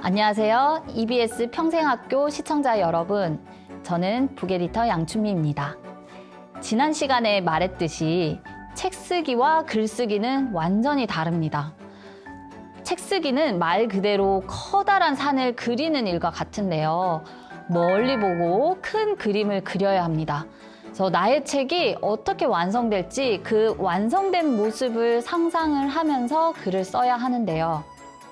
안녕하세요. EBS 평생학교 시청자 여러분. 저는 부에디터 양춘미입니다. 지난 시간에 말했듯이 책 쓰기와 글 쓰기는 완전히 다릅니다. 책 쓰기는 말 그대로 커다란 산을 그리는 일과 같은데요. 멀리 보고 큰 그림을 그려야 합니다. 그래서 나의 책이 어떻게 완성될지 그 완성된 모습을 상상을 하면서 글을 써야 하는데요.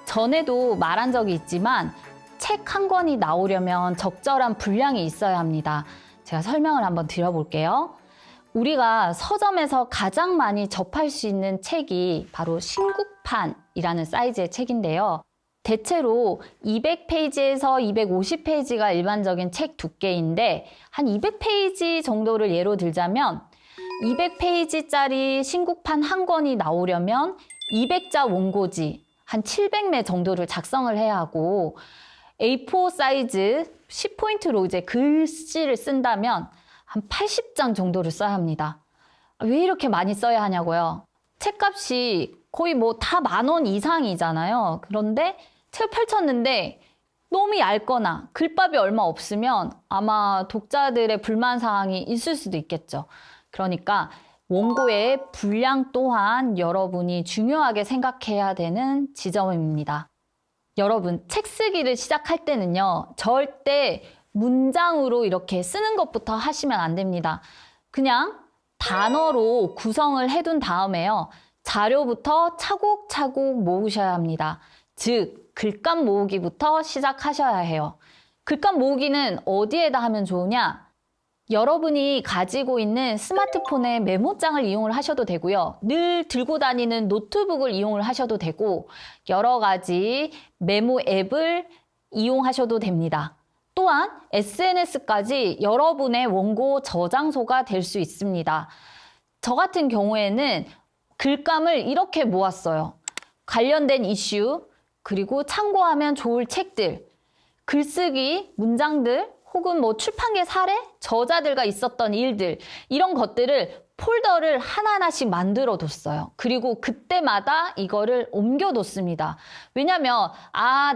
전에도 말한 적이 있지만 책 한 권이 나오려면 적절한 분량이 있어야 합니다. 제가 설명을 한번 드려볼게요. 우리가 서점에서 가장 많이 접할 수 있는 책이 바로 신국판이라는 사이즈의 책인데요. 대체로 200페이지에서 250페이지가 일반적인 책 두께인데 한 200페이지 정도를 예로 들자면 200페이지짜리 신국판 한 권이 나오려면 200자 원고지 한 700매 정도를 작성을 해야 하고 A4 사이즈 10포인트로 이제 글씨를 쓴다면 한 80장 정도를 써야 합니다. 왜 이렇게 많이 써야 하냐고요? 책값이 거의 뭐 다 10,000원 이상이잖아요. 그런데 책을 펼쳤는데 너무 얇거나 글밥이 얼마 없으면 아마 독자들의 불만 사항이 있을 수도 있겠죠. 그러니까 원고의 분량 또한 여러분이 중요하게 생각해야 되는 지점입니다. 여러분, 책 쓰기를 시작할 때는요, 절대 문장으로 이렇게 쓰는 것부터 하시면 안 됩니다. 그냥 단어로 구성을 해둔 다음에요, 자료부터 차곡차곡 모으셔야 합니다. 즉, 글감 모으기부터 시작하셔야 해요. 글감 모으기는 어디에다 하면 좋으냐? 여러분이 가지고 있는 스마트폰의 메모장을 이용을 하셔도 되고요. 늘 들고 다니는 노트북을 이용을 하셔도 되고 여러 가지 메모 앱을 이용하셔도 됩니다. 또한 SNS까지 여러분의 원고 저장소가 될 수 있습니다. 저 같은 경우에는 글감을 이렇게 모았어요. 관련된 이슈, 그리고 참고하면 좋을 책들, 글쓰기, 문장들, 혹은 뭐 출판계 사례, 저자들과 있었던 일들, 이런 것들을 폴더를 하나하나씩 만들어 뒀어요. 그리고 그때마다 이거를 옮겨 뒀습니다. 왜냐면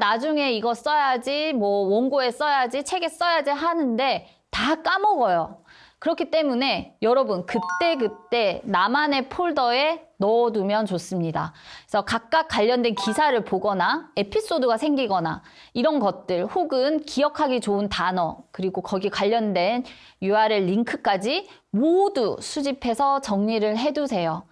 나중에 이거 써야지, 뭐 원고에 써야지, 책에 써야지 하는데 다 까먹어요. 그렇기 때문에 여러분 그때그때 나만의 폴더에 넣어두면 좋습니다. 그래서 각각 관련된 기사를 보거나 에피소드가 생기거나 이런 것들 혹은 기억하기 좋은 단어 그리고 거기 관련된 URL 링크까지 모두 수집해서 정리를 해두세요.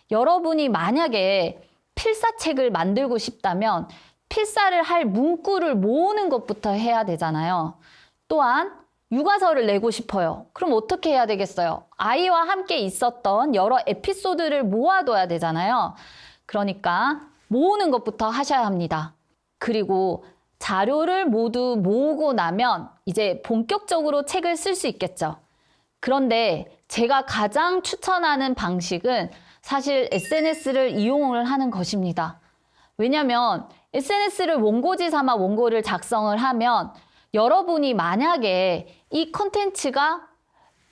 여러분이 만약에 필사책을 만들고 싶다면 필사를 할 문구를 모으는 것부터 해야 되잖아요. 또한 육아서를 내고 싶어요. 그럼 어떻게 해야 되겠어요? 아이와 함께 있었던 여러 에피소드를 모아둬야 되잖아요. 그러니까 모으는 것부터 하셔야 합니다. 그리고 자료를 모두 모으고 나면 이제 본격적으로 책을 쓸 수 있겠죠. 그런데 제가 가장 추천하는 방식은 사실 SNS를 이용을 하는 것입니다. 왜냐하면 SNS를 원고지 삼아 원고를 작성을 하면 여러분이 만약에 이 컨텐츠가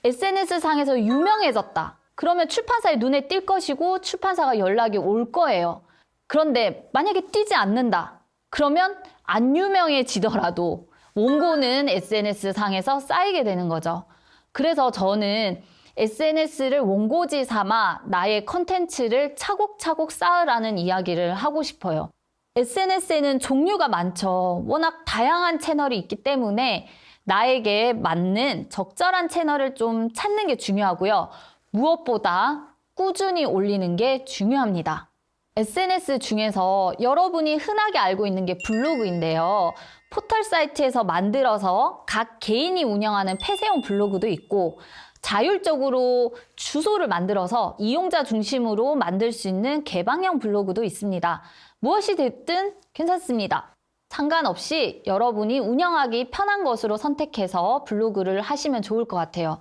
SNS상에서 유명해졌다. 그러면 출판사의 눈에 띌 것이고 출판사가 연락이 올 거예요. 그런데 만약에 띄지 않는다. 그러면 안 유명해지더라도 원고는 SNS상에서 쌓이게 되는 거죠. 그래서 저는 SNS를 원고지 삼아 나의 컨텐츠를 차곡차곡 쌓으라는 이야기를 하고 싶어요. SNS에는 종류가 많죠. 워낙 다양한 채널이 있기 때문에 나에게 맞는 적절한 채널을 좀 찾는 게 중요하고요. 무엇보다 꾸준히 올리는 게 중요합니다. SNS 중에서 여러분이 흔하게 알고 있는 게 블로그인데요. 포털 사이트에서 만들어서 각 개인이 운영하는 폐쇄형 블로그도 있고 자율적으로 주소를 만들어서 이용자 중심으로 만들 수 있는 개방형 블로그도 있습니다. 무엇이 됐든 괜찮습니다. 상관없이 여러분이 운영하기 편한 것으로 선택해서 블로그를 하시면 좋을 것 같아요.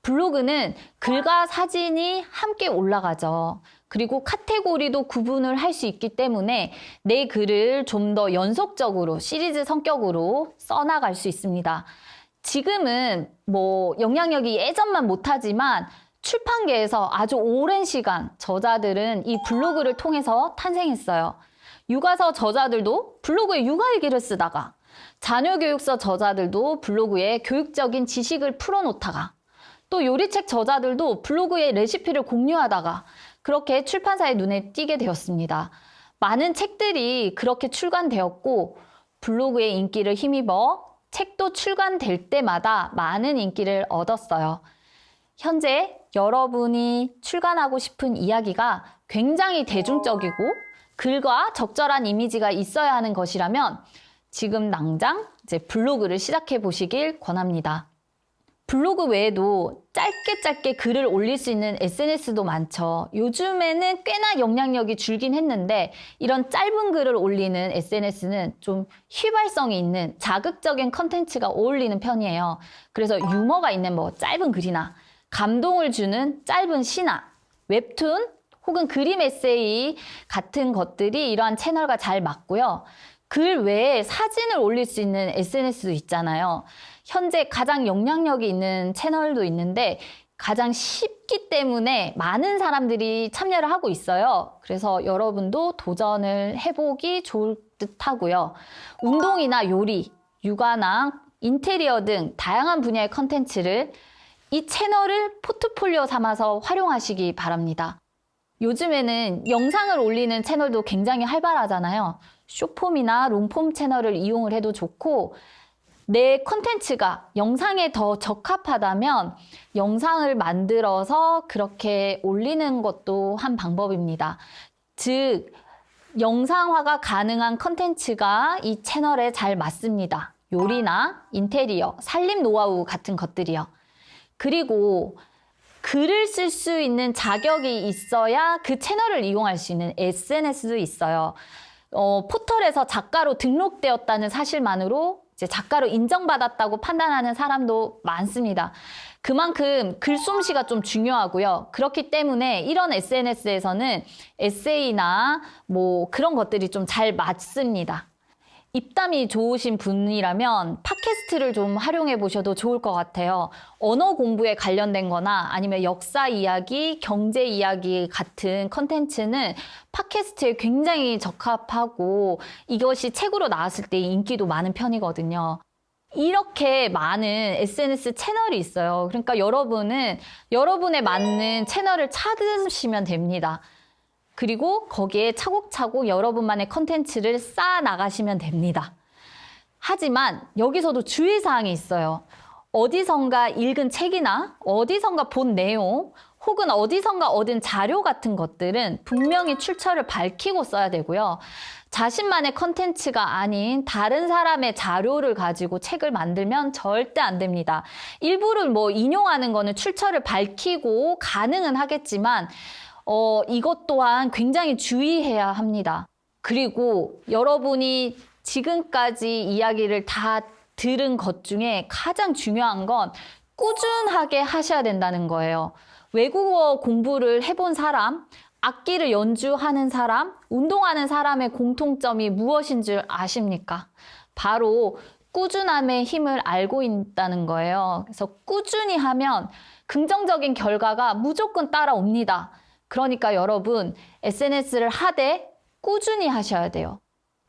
블로그는 글과 사진이 함께 올라가죠. 그리고 카테고리도 구분을 할 수 있기 때문에 내 글을 좀 더 연속적으로 시리즈 성격으로 써나갈 수 있습니다. 지금은 뭐 영향력이 예전만 못하지만 출판계에서 아주 오랜 시간 저자들은 이 블로그를 통해서 탄생했어요. 육아서 저자들도 블로그에 육아일기를 쓰다가, 자녀교육서 저자들도 블로그에 교육적인 지식을 풀어놓다가, 또 요리책 저자들도 블로그에 레시피를 공유하다가 그렇게 출판사의 눈에 띄게 되었습니다. 많은 책들이 그렇게 출간되었고 블로그의 인기를 힘입어 책도 출간될 때마다 많은 인기를 얻었어요. 현재 여러분이 출간하고 싶은 이야기가 굉장히 대중적이고 글과 적절한 이미지가 있어야 하는 것이라면 지금 당장 이제 블로그를 시작해 보시길 권합니다. 블로그 외에도 짧게 글을 올릴 수 있는 SNS도 많죠. 요즘에는 꽤나 영향력이 줄긴 했는데 이런 짧은 글을 올리는 SNS는 좀 휘발성이 있는 자극적인 컨텐츠가 어울리는 편이에요. 그래서 유머가 있는 짧은 글이나 감동을 주는 짧은 시나 웹툰 혹은 그림 에세이 같은 것들이 이러한 채널과 잘 맞고요. 글 외에 사진을 올릴 수 있는 SNS도 있잖아요. 현재 가장 영향력이 있는 채널도 있는데 가장 쉽기 때문에 많은 사람들이 참여를 하고 있어요. 그래서 여러분도 도전을 해보기 좋을 듯 하고요. 운동이나 요리, 육아나 인테리어 등 다양한 분야의 컨텐츠를 이 채널을 포트폴리오 삼아서 활용하시기 바랍니다. 요즘에는 영상을 올리는 채널도 굉장히 활발하잖아요. 숏폼이나 롱폼 채널을 이용을 해도 좋고 내 컨텐츠가 영상에 더 적합하다면 영상을 만들어서 그렇게 올리는 것도 한 방법입니다. 즉, 영상화가 가능한 컨텐츠가 이 채널에 잘 맞습니다. 요리나 인테리어, 살림 노하우 같은 것들이요. 그리고 글을 쓸 수 있는 자격이 있어야 그 채널을 이용할 수 있는 SNS도 있어요. 포털에서 작가로 등록되었다는 사실만으로 이제 작가로 인정받았다고 판단하는 사람도 많습니다. 그만큼 글솜씨가 좀 중요하고요. 그렇기 때문에 이런 SNS에서는 에세이나 그런 것들이 좀 잘 맞습니다. 입담이 좋으신 분이라면 팟캐스트를 좀 활용해 보셔도 좋을 것 같아요. 언어 공부에 관련된 거나 아니면 역사 이야기, 경제 이야기 같은 컨텐츠는 팟캐스트에 굉장히 적합하고 이것이 책으로 나왔을 때 인기도 많은 편이거든요. 이렇게 많은 SNS 채널이 있어요. 그러니까 여러분은 여러분에 맞는 채널을 찾으시면 됩니다. 그리고 거기에 차곡차곡 여러분만의 컨텐츠를 쌓아 나가시면 됩니다. 하지만 여기서도 주의사항이 있어요. 어디선가 읽은 책이나 어디선가 본 내용 혹은 어디선가 얻은 자료 같은 것들은 분명히 출처를 밝히고 써야 되고요. 자신만의 컨텐츠가 아닌 다른 사람의 자료를 가지고 책을 만들면 절대 안 됩니다. 일부를 인용하는 거는 출처를 밝히고 가능은 하겠지만 이것 또한 굉장히 주의해야 합니다. 그리고 여러분이 지금까지 이야기를 다 들은 것 중에 가장 중요한 건 꾸준하게 하셔야 된다는 거예요. 외국어 공부를 해본 사람, 악기를 연주하는 사람, 운동하는 사람의 공통점이 무엇인 줄 아십니까? 바로 꾸준함의 힘을 알고 있다는 거예요. 그래서 꾸준히 하면 긍정적인 결과가 무조건 따라옵니다. 그러니까 여러분 SNS를 하되 꾸준히 하셔야 돼요.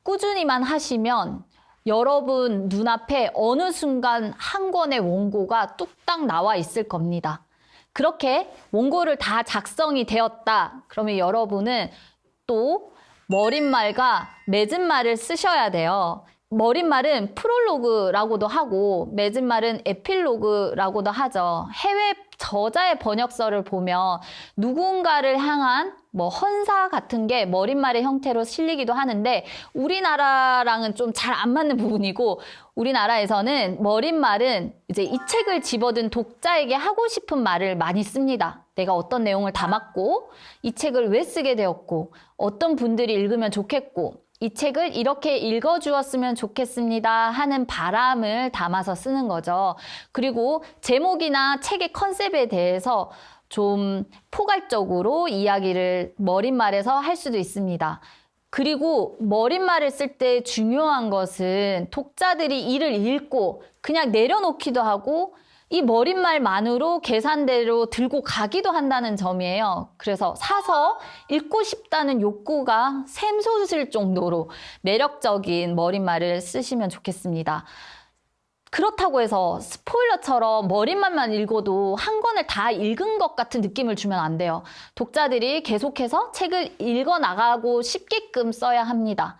꾸준히만 하시면 여러분 눈앞에 어느 순간 한 권의 원고가 뚝딱 나와 있을 겁니다. 그렇게 원고를 다 작성이 되었다. 그러면 여러분은 또 머릿말과 맺은말을 쓰셔야 돼요. 머릿말은 프롤로그라고도 하고 맺은말은 에필로그라고도 하죠. 해외 저자의 번역서를 보면 누군가를 향한 헌사 같은 게 머릿말의 형태로 실리기도 하는데 우리나라랑은 좀 잘 안 맞는 부분이고 우리나라에서는 머릿말은 이제 이 책을 집어든 독자에게 하고 싶은 말을 많이 씁니다. 내가 어떤 내용을 담았고 이 책을 왜 쓰게 되었고 어떤 분들이 읽으면 좋겠고 이 책을 이렇게 읽어주었으면 좋겠습니다 하는 바람을 담아서 쓰는 거죠. 그리고 제목이나 책의 컨셉에 대해서 좀 포괄적으로 이야기를 머릿말에서 할 수도 있습니다. 그리고 머릿말을 쓸 때 중요한 것은 독자들이 이를 읽고 그냥 내려놓기도 하고 이 머릿말만으로 계산대로 들고 가기도 한다는 점이에요. 그래서 사서 읽고 싶다는 욕구가 샘솟을 정도로 매력적인 머릿말을 쓰시면 좋겠습니다. 그렇다고 해서 스포일러처럼 머릿말만 읽어도 한 권을 다 읽은 것 같은 느낌을 주면 안 돼요. 독자들이 계속해서 책을 읽어 나가고 싶게끔 써야 합니다.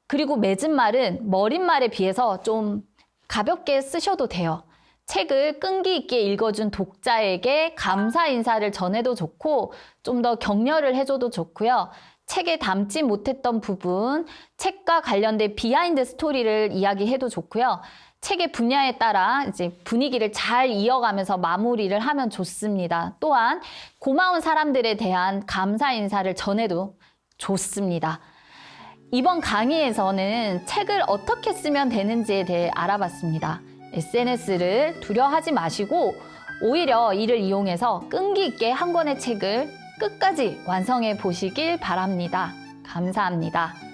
그리고 맺은말은 머릿말에 비해서 좀 가볍게 쓰셔도 돼요. 책을 끈기 있게 읽어준 독자에게 감사 인사를 전해도 좋고 좀 더 격려를 해줘도 좋고요. 책에 담지 못했던 부분, 책과 관련된 비하인드 스토리를 이야기해도 좋고요. 책의 분야에 따라 이제 분위기를 잘 이어가면서 마무리를 하면 좋습니다. 또한 고마운 사람들에 대한 감사 인사를 전해도 좋습니다. 이번 강의에서는 책을 어떻게 쓰면 되는지에 대해 알아봤습니다. SNS를 두려워하지 마시고 오히려 이를 이용해서 끈기 있게 한 권의 책을 끝까지 완성해 보시길 바랍니다. 감사합니다.